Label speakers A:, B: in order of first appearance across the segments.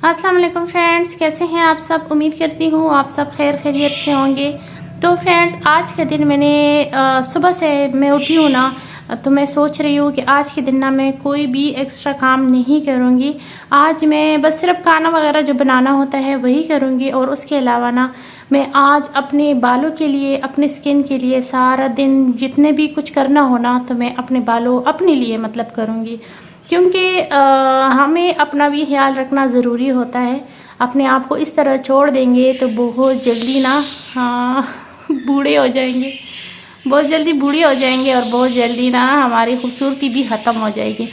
A: अस्सलाम वालेकुम फ्रेंड्स, कैसे हैं आप सब। उम्मीद करती हूँ आप सब खैर खैरियत से होंगे। तो फ्रेंड्स, आज के दिन मैंने सुबह से मैं उठी हूँ ना, तो मैं सोच रही हूँ कि आज के दिन ना मैं कोई भी एक्स्ट्रा काम नहीं करूँगी। आज मैं बस सिर्फ खाना वगैरह जो बनाना होता है वही करूँगी, और उसके अलावा ना मैं आज अपने बालों के लिए, अपने स्किन के लिए सारा दिन जितने भी कुछ करना हो ना, तो मैं अपने बालों अपने लिए मतलब करूँगी। क्योंकि हमें अपना भी ख्याल रखना ज़रूरी होता है। अपने आप को इस तरह छोड़ देंगे तो बहुत जल्दी ना बूढ़े हो जाएंगे, बहुत जल्दी बूढ़े हो जाएंगे, और बहुत जल्दी ना हमारी खूबसूरती भी ख़त्म हो जाएगी।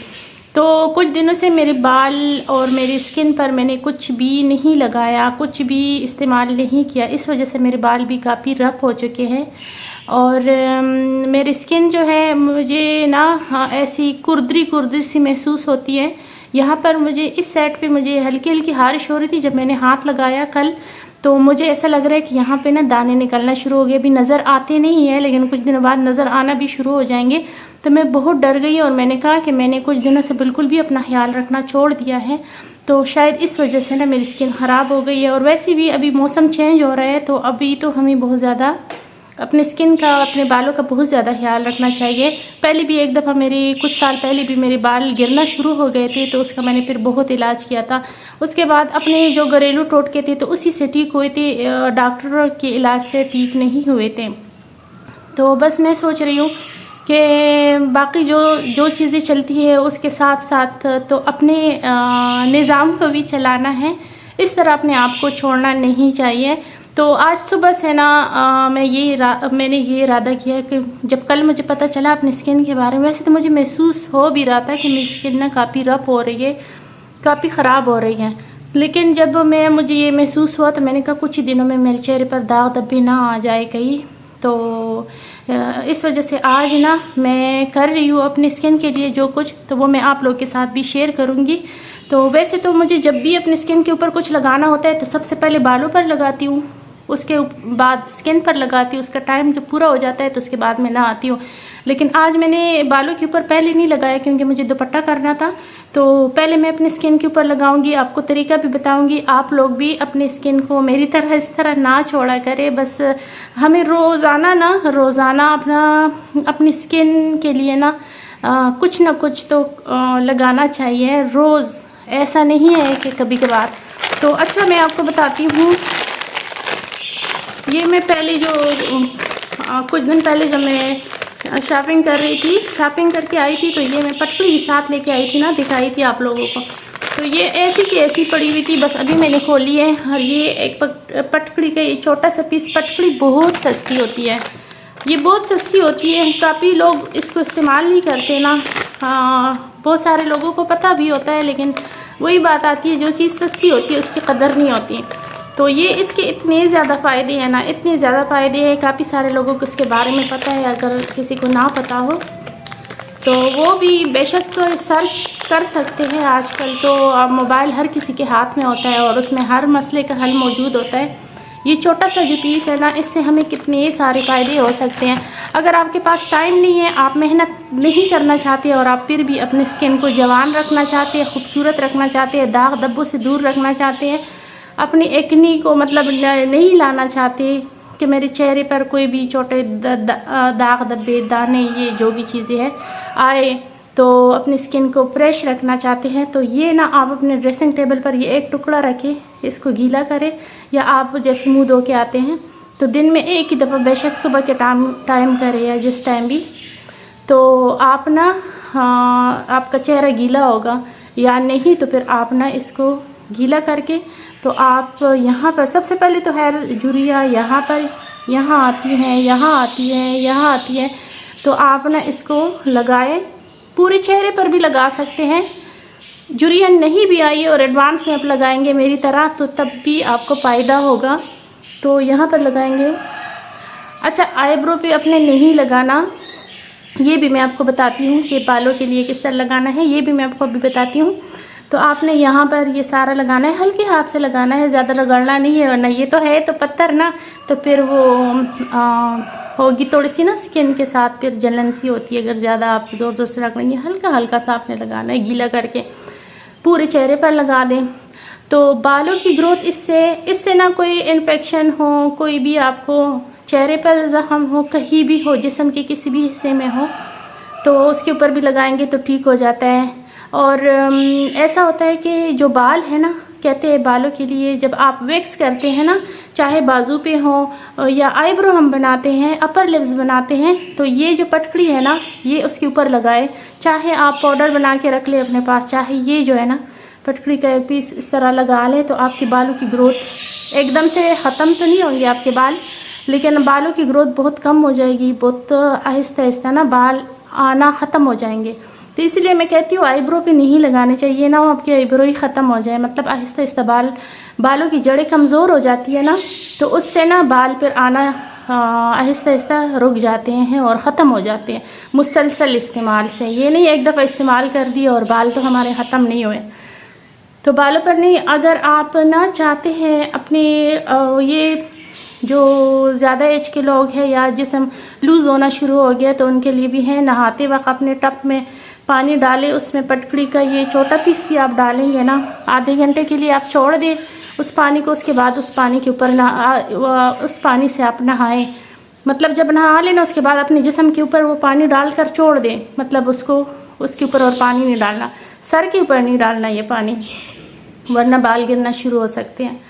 A: तो कुछ दिनों से मेरे बाल और मेरी स्किन पर मैंने कुछ भी नहीं लगाया, कुछ भी इस्तेमाल नहीं किया। इस वजह से मेरे बाल भी काफ़ी रफ़ हो चुके हैं, और मेरी स्किन जो है मुझे ना ऐसी कुर्दरी कुर्दरी सी महसूस होती है। यहाँ पर मुझे इस साइड पे मुझे हल्की हल्की खारिश हो रही थी। जब मैंने हाथ लगाया कल, तो मुझे ऐसा लग रहा है कि यहाँ पे ना दाने निकलना शुरू हो गए। अभी नज़र आते नहीं है, लेकिन कुछ दिनों बाद नज़र आना भी शुरू हो जाएंगे। तो मैं बहुत डर गई, और मैंने कहा कि मैंने कुछ दिनों से बिल्कुल भी अपना ख्याल रखना छोड़ दिया है, तो शायद इस वजह से ना मेरी स्किन ख़राब हो गई है। और वैसे भी अभी मौसम चेंज हो रहा है, तो अभी तो हमें बहुत ज़्यादा अपने स्किन का, अपने बालों का बहुत ज़्यादा ख्याल रखना चाहिए। पहले भी एक दफ़ा मेरे कुछ साल पहले भी मेरे बाल गिरना शुरू हो गए थे, तो उसका मैंने फिर बहुत इलाज किया था। उसके बाद अपने जो घरेलू टोटके थे तो उसी से ठीक हुए थे, डॉक्टर के इलाज से ठीक नहीं हुए थे। तो बस मैं सोच रही हूँ कि बाकी जो जो चीज़ें चलती है उसके साथ साथ तो अपने निज़ाम को भी चलाना है। इस तरह अपने आप को छोड़ना नहीं चाहिए। तो आज सुबह से ना मैंने ये इरादा किया कि जब कल मुझे पता चला अपनी स्किन के बारे में, वैसे तो मुझे महसूस हो भी रहा था कि मेरी स्किन ना काफ़ी रफ़ हो रही है, काफ़ी ख़राब हो रही है। लेकिन जब मुझे ये महसूस हुआ तो मैंने कहा कुछ ही दिनों में मेरे चेहरे पर दाग धब्बे ना आ जाए कहीं। तो इस वजह से आज ना मैं कर रही हूँ अपनी स्किन के लिए जो कुछ, तो वो मैं आप लोग के साथ भी शेयर करूँगी। तो वैसे तो मुझे जब भी अपनी स्किन के ऊपर कुछ लगाना होता है तो सबसे पहले बालों पर लगाती हूँ, उसके बाद स्किन पर लगाती हूँ। उसका टाइम जब पूरा हो जाता है तो उसके बाद मैं नहाती हूँ। लेकिन आज मैंने बालों के ऊपर पहले नहीं लगाया, क्योंकि मुझे दुपट्टा करना था। तो पहले मैं अपनी स्किन के ऊपर लगाऊंगी, आपको तरीका भी बताऊंगी। आप लोग भी अपनी स्किन को मेरी तरह इस तरह ना छोड़ा करें। बस हमें रोज़ाना अपनी स्किन के लिए ना कुछ ना कुछ तो लगाना चाहिए रोज़, ऐसा नहीं है कि कभी कभार। तो अच्छा, मैं आपको बताती हूँ, ये मैं पहले जो कुछ दिन पहले जब मैं शॉपिंग कर रही थी, शॉपिंग करके आई थी, तो ये मैं पटकड़ी भी साथ लेके आई थी ना, दिखाई थी आप लोगों को। तो ये ऐसी की ऐसी पड़ी हुई थी, बस अभी मैंने खोली है। और ये एक पटकड़ी का ये छोटा सा पीस, पटकड़ी बहुत सस्ती होती है, ये बहुत सस्ती होती है। काफ़ी लोग इसको इस्तेमाल नहीं करते ना, बहुत सारे लोगों को पता भी होता है, लेकिन वही बात आती है, जो चीज़ सस्ती होती है उसकी कदर नहीं होती। तो ये इसके इतने ज़्यादा फ़ायदे हैं ना, इतने ज़्यादा फ़ायदे हैं, काफ़ी सारे लोगों को इसके बारे में पता है। अगर किसी को ना पता हो तो वो भी बेशक तो सर्च कर सकते हैं। आजकल तो मोबाइल हर किसी के हाथ में होता है, और उसमें हर मसले का हल मौजूद होता है। ये छोटा सा जो पीस है ना, इससे हमें कितने सारे फ़ायदे हो सकते हैं। अगर आपके पास टाइम नहीं है, आप मेहनत नहीं करना चाहते, और आप फिर भी अपने स्किन को जवान रखना चाहते हैं, खूबसूरत रखना चाहते हैं, दाग धब्बों से दूर रखना चाहते हैं, अपनी एक्नी को मतलब नहीं लाना चाहते कि मेरे चेहरे पर कोई भी छोटे दाग धब्बे, दाने, ये जो भी चीज़ें हैं आए, तो अपनी स्किन को फ्रेश रखना चाहते हैं, तो ये ना आप अपने ड्रेसिंग टेबल पर ये एक टुकड़ा रखें, इसको गीला करें, या आप जैसे मुंह धो के आते हैं तो दिन में एक ही दफ़ा, बेशक सुबह के टाइम करें या जिस टाइम भी, तो आप ना आपका चेहरा गीला होगा। या नहीं तो फिर आप ना इसको गीला करके, तो आप यहाँ पर सबसे पहले तो हेयर झुर्रियाँ यहाँ पर, यहाँ आती हैं, यहाँ आती हैं, यहाँ आती है, तो आप ना इसको लगाएं। पूरे चेहरे पर भी लगा सकते हैं। झुर्रियाँ नहीं भी आई और एडवांस में आप लगाएंगे मेरी तरह, तो तब भी आपको फ़ायदा होगा। तो यहाँ पर लगाएंगे। अच्छा, आईब्रो पे अपने नहीं लगाना, ये भी मैं आपको बताती हूँ कि बालों के लिए किस तरह लगाना है, ये भी मैं आपको अभी बताती हूँ। तो आपने यहाँ पर ये सारा लगाना है, हल्के हाथ से लगाना है, ज़्यादा रगड़ना नहीं है, वरना ये तो है तो पत्थर ना, तो फिर वो होगी थोड़ी सी ना स्किन के साथ, फिर जलन सी होती है अगर ज़्यादा आप ज़ोर से रगड़ेंगे। हल्का हल्का सा आपने लगाना है, गीला करके पूरे चेहरे पर लगा दें। तो बालों की ग्रोथ इससे ना कोई इन्फेक्शन हो, कोई भी आपको चेहरे पर ज़ख्म हो, कहीं भी हो, जिस्म के किसी भी हिस्से में हो, तो उसके ऊपर भी लगाएंगे तो ठीक हो जाता है। और ऐसा होता है कि जो बाल है ना, कहते हैं बालों के लिए जब आप वैक्स करते हैं ना, चाहे बाजू पे हो या आईब्रो हम बनाते हैं, अपर लिप्स बनाते हैं, तो ये जो पटकड़ी है ना, ये उसके ऊपर लगाए। चाहे आप पाउडर बना के रख ले अपने पास, चाहे ये जो है ना पटकड़ी का एक पीस इस तरह लगा ले, तो आपके बालों की ग्रोथ एकदम से ख़त्म तो नहीं होंगे आपके बाल, लेकिन बालों की ग्रोथ बहुत कम हो जाएगी, बहुत आहिस्ता आहिस्ता ना बाल आना ख़त्म हो जाएंगे। तो इसलिए मैं कहती हूँ आईब्रो पे नहीं लगाने चाहिए ना, आपकी आईब्रो ही ख़त्म हो जाए, मतलब आहिस्ता आहिस्ता बालों की जड़ें कमज़ोर हो जाती है ना, तो उससे ना बाल पर आना आहिस्ता आहिस्ता रुक जाते हैं और ख़त्म हो जाते हैं मुसलसल इस्तेमाल से। ये नहीं एक दफ़ा इस्तेमाल कर दिया और बाल तो हमारे ख़त्म नहीं हुए। तो बालों पर नहीं, अगर आप ना चाहते हैं अपने ये जो ज़्यादा एज के लोग हैं या जिस्म लूज़ होना शुरू हो गया, तो उनके लिए भी है, नहाते वक्त अपने टब में पानी डालें, उसमें पटकड़ी का ये छोटा पीस भी आप डालेंगे ना, आधे घंटे के लिए आप छोड़ दें उस पानी को, उसके बाद उस पानी के ऊपर उस पानी से आप नहाएं। मतलब जब नहा लेना उसके बाद अपने जिस्म के ऊपर वो पानी डालकर छोड़ दें, मतलब उसके ऊपर और पानी नहीं डालना, सर के ऊपर नहीं डालना ये पानी, वरना बाल गिरना शुरू हो सकते हैं।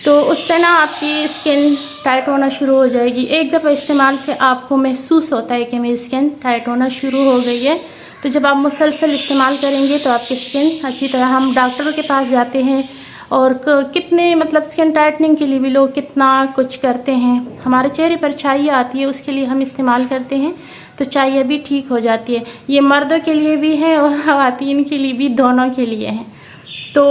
A: तो उससे ना आपकी स्किन टाइट होना शुरू हो जाएगी। एक दफ़ा इस्तेमाल से आपको महसूस होता है कि मेरी स्किन टाइट होना शुरू हो गई है, तो जब आप मुसलसल इस्तेमाल करेंगे तो आपकी स्किन अच्छी तरह, हम डॉक्टरों के पास जाते हैं और कितने मतलब स्किन टाइटनिंग के लिए भी लोग कितना कुछ करते हैं, हमारे चेहरे पर छाइयाँ आती है उसके लिए हम इस्तेमाल करते हैं, तो छाइयाँ भी ठीक हो जाती है। ये मर्दों के लिए भी है और ख़वातीन के लिए भी, दोनों के लिए है। तो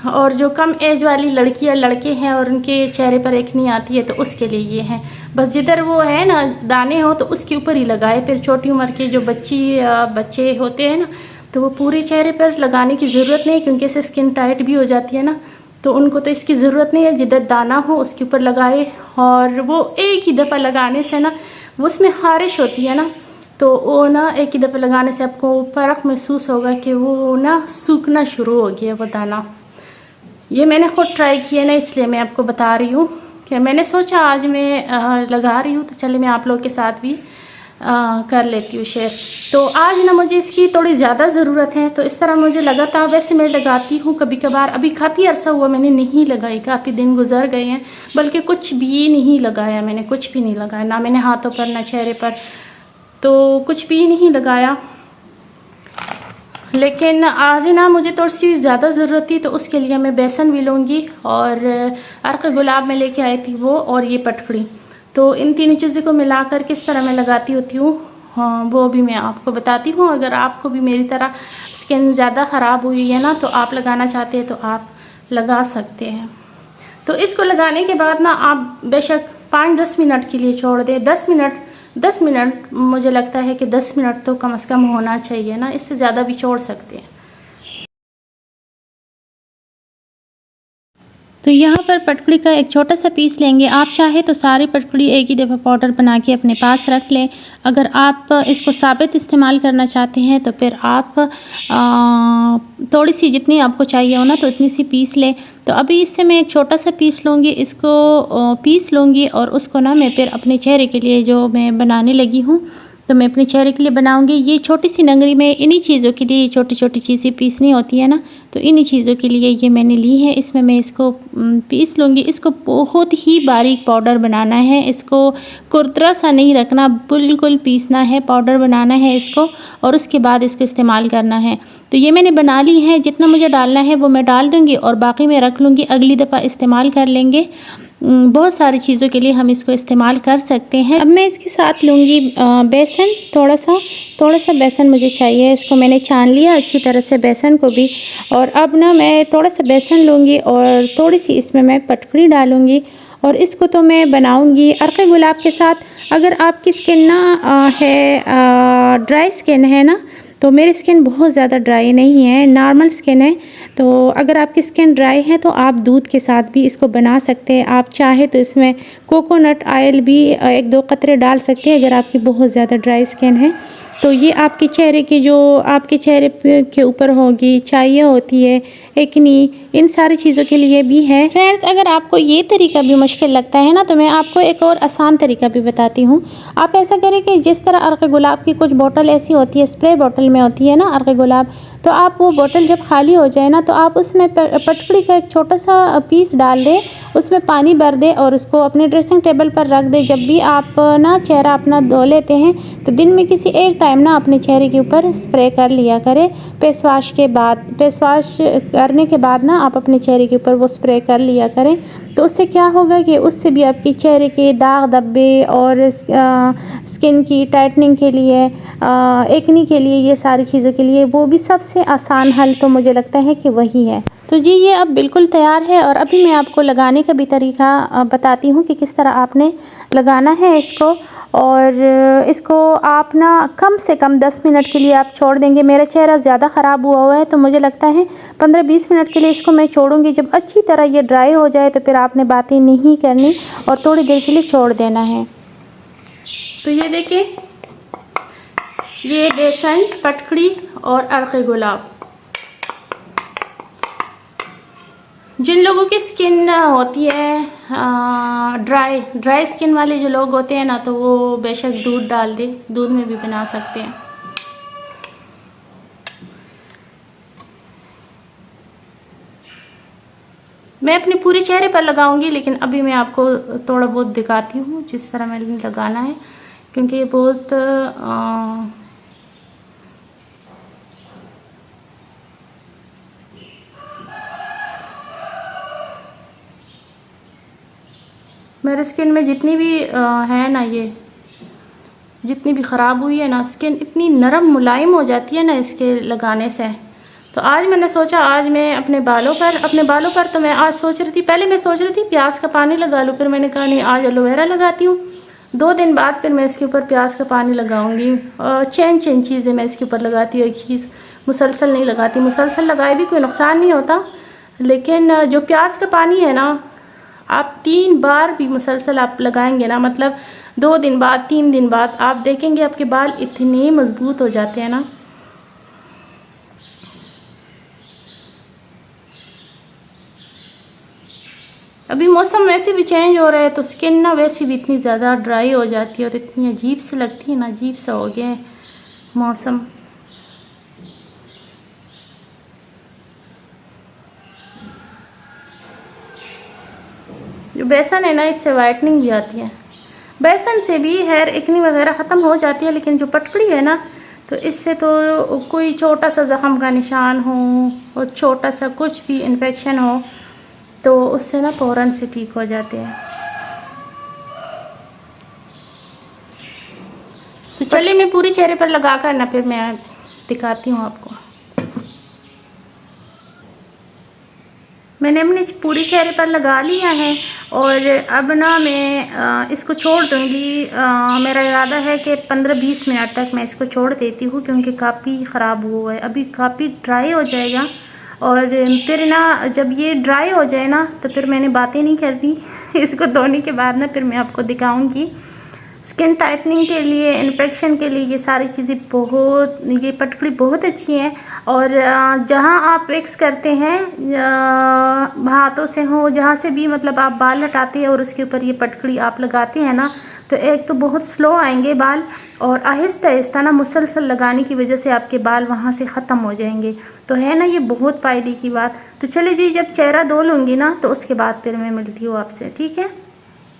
A: और जो कम एज वाली लड़कियां लड़के हैं और उनके चेहरे पर एक्ने आती है, तो उसके लिए ये है। बस जिधर वो है ना दाने हो तो उसके ऊपर ही लगाए। फिर छोटी उम्र के जो बच्चे होते हैं ना, तो वो पूरे चेहरे पर लगाने की ज़रूरत नहीं, क्योंकि इससे स्किन टाइट भी हो जाती है ना, तो उनको तो इसकी ज़रूरत नहीं है। जिधर दाना हो उसके ऊपर लगाए, और वो एक ही दफ़ा लगाने से ना वो उसमें खारिश होती है ना, तो वो ना एक ही दफ़ा लगाने से आपको फ़र्क महसूस होगा कि वो ना सूखना शुरू हो गया वो दाना। ये मैंने ख़ुद ट्राई किया ना, इसलिए मैं आपको बता रही हूँ कि मैंने सोचा आज मैं लगा रही हूँ, तो चलिए मैं आप लोग के साथ भी कर लेती हूँ शेयर। तो आज ना मुझे इसकी थोड़ी ज़्यादा ज़रूरत है, तो इस तरह मुझे लगा था। वैसे मैं लगाती हूँ कभी कभार, अभी काफ़ी अरसा हुआ मैंने नहीं लगाई, काफ़ी दिन गुजर गए हैं, बल्कि कुछ भी नहीं लगाया मैंने, कुछ भी नहीं लगाया, ना मैंने हाथों पर ना चेहरे पर, तो कुछ भी नहीं लगाया। लेकिन आज ना मुझे थोड़ी सी ज़्यादा ज़रूरत थी, तो उसके लिए मैं बेसन भी लूँगी, और अर्क गुलाब में लेके आई थी वो, और ये पटकड़ी। तो इन तीनों चीज़ों को मिलाकर किस तरह मैं लगाती होती हूँ, हाँ वो भी मैं आपको बताती हूँ। अगर आपको भी मेरी तरह स्किन ज़्यादा ख़राब हुई है ना, तो आप लगाना चाहते हैं तो आप लगा सकते हैं। तो इसको लगाने के बाद ना आप बेशक 5-10 मिनट के लिए छोड़ दें। 10 मिनट मुझे लगता है कि 10 मिनट तो कम से कम होना चाहिए ना, इससे ज़्यादा भी छोड़ सकते हैं। तो यहाँ पर पटकड़ी का एक छोटा सा पीस लेंगे। आप चाहे तो सारी पटकड़ी एक ही दफ़ा पाउडर बना के अपने पास रख लें। अगर आप इसको साबित इस्तेमाल करना चाहते हैं तो फिर आप थोड़ी सी जितनी आपको चाहिए हो ना, तो इतनी सी पीस लें। तो अभी इससे मैं एक छोटा सा पीस लूँगी, इसको पीस लूँगी, और उसको ना मैं फिर अपने चेहरे के लिए जो मैं बनाने लगी हूँ, तो मैं अपने चेहरे के लिए बनाऊंगी। ये छोटी सी नंगरी में इन्हीं चीज़ों के लिए, छोटी छोटी चीज़ें पीसनी होती है ना, तो इन्हीं चीज़ों के लिए ये मैंने ली है। इसमें मैं इसको पीस लूँगी। इसको बहुत ही बारीक पाउडर बनाना है, इसको कुरतरा सा नहीं रखना, बिल्कुल पीसना है, पाउडर बनाना है इसको, और उसके बाद इसको इस्तेमाल करना है। तो ये मैंने बना ली है, जितना मुझे डालना है वो मैं डाल दूँगी, और बाकी मैं रख लूँगी, अगली दफ़ा इस्तेमाल कर लेंगे। बहुत सारी चीज़ों के लिए हम इसको इस्तेमाल कर सकते हैं। अब मैं इसके साथ लूँगी बेसन, थोड़ा सा बेसन मुझे चाहिए। इसको मैंने छान लिया अच्छी तरह से बेसन को भी, और अब ना मैं थोड़ा सा बेसन लूँगी और थोड़ी सी इसमें मैं पटकड़ी डालूँगी, और इसको तो मैं बनाऊँगी अर्क गुलाब के साथ। अगर आपकी स्किन ना ड्राई स्किन है ना, तो मेरी स्किन बहुत ज़्यादा ड्राई नहीं है, नॉर्मल स्किन है, तो अगर आपकी स्किन ड्राई है तो आप दूध के साथ भी इसको बना सकते हैं। आप चाहे तो इसमें कोकोनट ऑयल भी 1-2 कतरे डाल सकते हैं अगर आपकी बहुत ज़्यादा ड्राई स्किन है। तो ये आपके चेहरे की जो आपके चेहरे के ऊपर होगी चाहिए होती है एक्नी, इन सारी चीज़ों के लिए भी है। फ्रेंड्स, अगर आपको ये तरीका भी मुश्किल लगता है ना, तो मैं आपको एक और आसान तरीका भी बताती हूँ। आप ऐसा करें कि जिस तरह अर्क गुलाब की कुछ बोतल ऐसी होती है, स्प्रे बोतल में होती है ना अर्क गुलाब, तो आप वो बोतल जब खाली हो जाए ना, तो आप उसमें पटकड़ी का एक छोटा सा पीस डाल दें, उसमें पानी भर दें और उसको अपने ड्रेसिंग टेबल पर रख दें। जब भी आप ना चेहरा अपना धो लेते हैं, तो दिन में किसी एक टाइम ना अपने चेहरे के ऊपर स्प्रे कर लिया करें। फेस वॉश के बाद, फेस वॉश करने के बाद ना आप अपने चेहरे के ऊपर वो स्प्रे कर लिया करें। तो उससे क्या होगा कि उससे भी आपके चेहरे के दाग धब्बे और स्किन की टाइटनिंग के लिए, एक्नी के लिए, ये सारी चीज़ों के लिए वो भी सबसे आसान हल तो मुझे लगता है कि वही है। तो जी ये अब बिल्कुल तैयार है और अभी मैं आपको लगाने का भी तरीका बताती हूँ कि किस तरह आपने लगाना है इसको। और इसको आप ना कम से कम 10 मिनट के लिए आप छोड़ देंगे। मेरा चेहरा ज़्यादा ख़राब हुआ है तो मुझे लगता है 15-20 मिनट के लिए इसको मैं छोड़ूंगी। जब अच्छी तरह ये ड्राई हो जाए तो फिर आपने बातें नहीं करनी और थोड़ी देर के लिए छोड़ देना है। तो ये देखिए, ये बेसन, पटकड़ी और अर्क गुलाब। जिन लोगों की स्किन होती है ड्राई स्किन वाले जो लोग होते हैं ना, तो वो बेशक दूध डाल दे, दूध में भी बना सकते हैं। मैं अपने पूरे चेहरे पर लगाऊंगी, लेकिन अभी मैं आपको थोड़ा बहुत दिखाती हूँ जिस तरह मैंने लगाना है, क्योंकि ये बहुत मेरे स्किन में जितनी भी है ना, ये जितनी भी ख़राब हुई है ना स्किन, इतनी नरम मुलायम हो जाती है ना इसके लगाने से। तो आज मैंने सोचा आज मैं अपने बालों पर तो मैं आज सोच रही थी, पहले मैं सोच रही थी प्याज का पानी लगा लूँ, फिर मैंने कहा नहीं, आज एलोवेरा लगाती हूँ। 2 दिन बाद फिर मैं इसके ऊपर प्याज का पानी लगाऊंगी। चेंज चीज़ें मैं इसके ऊपर लगाती हूँ, एक चीज़ मुसलसल नहीं लगाती। मुसलसल लगाए भी कोई नुकसान नहीं होता, लेकिन जो प्याज का पानी है ना, आप 3 बार भी मुसलसल आप लगाएंगे ना, मतलब 2 दिन बाद, 3 दिन बाद आप देखेंगे आपके बाल इतने मजबूत हो जाते हैं ना। अभी मौसम वैसे भी चेंज हो रहा है, तो स्किन ना वैसे भी इतनी ज़्यादा ड्राई हो जाती है और इतनी अजीब सी लगती है ना, अजीब सा हो गया है मौसम। जो बेसन है ना, इससे वाइटनिंग भी आती है। बेसन से भी हेयर एक्नी वगैरह ख़त्म हो जाती है, लेकिन जो पटकड़ी है ना, तो इससे तो कोई छोटा सा ज़ख़म का निशान हो और छोटा सा कुछ भी इन्फेक्शन हो, तो उससे ना फ़ौरन से ठीक हो जाते हैं। तो चलिए मैं पूरी चेहरे पर लगा कर ना फिर मैं दिखाती हूँ आपको। मैंने अपने पूरी चेहरे पर लगा लिया है और अब ना मैं इसको छोड़ दूँगी। मेरा इरादा है कि 15-20 मिनट तक मैं इसको छोड़ देती हूँ, क्योंकि काफ़ी ख़राब हुआ है। अभी काफ़ी ड्राई हो जाएगा और फिर ना जब ये ड्राई हो जाए ना, तो फिर मैंने बातें नहीं करनी। इसको धोने के बाद ना फिर मैं आपको दिखाऊँगी। स्किन टाइटनिंग के लिए, इन्फेक्शन के लिए ये सारी चीज़ें बहुत, ये पटकड़ी बहुत अच्छी है। और जहाँ आप वैक्स करते हैं हाथों से हो, जहाँ से भी मतलब आप बाल हटाते हैं और उसके ऊपर ये पटकड़ी आप लगाते हैं ना, तो एक तो बहुत स्लो आएंगे बाल, और आहिस्ता आहिस्ता ना मुसलसल लगाने की वजह से आपके बाल वहाँ से ख़त्म हो जाएंगे। तो है ना ये बहुत फ़ायदे की बात। तो चलिए जी, जब चेहरा धो लूँगी ना, तो उसके बाद फिर मैं मिलती हूँ आपसे, ठीक है।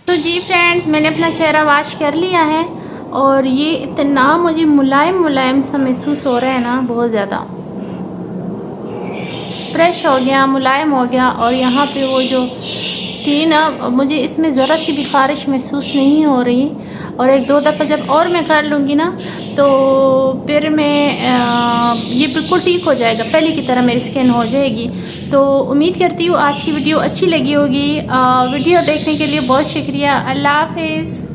A: तो जी फ्रेंड्स, मैंने अपना चेहरा वॉश कर लिया है और ये इतना मुझे मुलायम मुलायम सा महसूस हो रहा है ना, बहुत ज़्यादा फ्रेश हो गया, मुलायम हो गया। और यहाँ पे वो जो थी ना, मुझे इसमें ज़रा सी भी ख़ारिश महसूस नहीं हो रही। और 1-2 दफ़ा जब और मैं कर लूँगी ना, तो फिर मैं ये बिल्कुल ठीक हो जाएगा, पहले की तरह मेरी स्किन हो जाएगी। तो उम्मीद करती हूँ आज की वीडियो अच्छी लगी होगी। वीडियो देखने के लिए बहुत शुक्रिया। अल्लाह हाफिज़।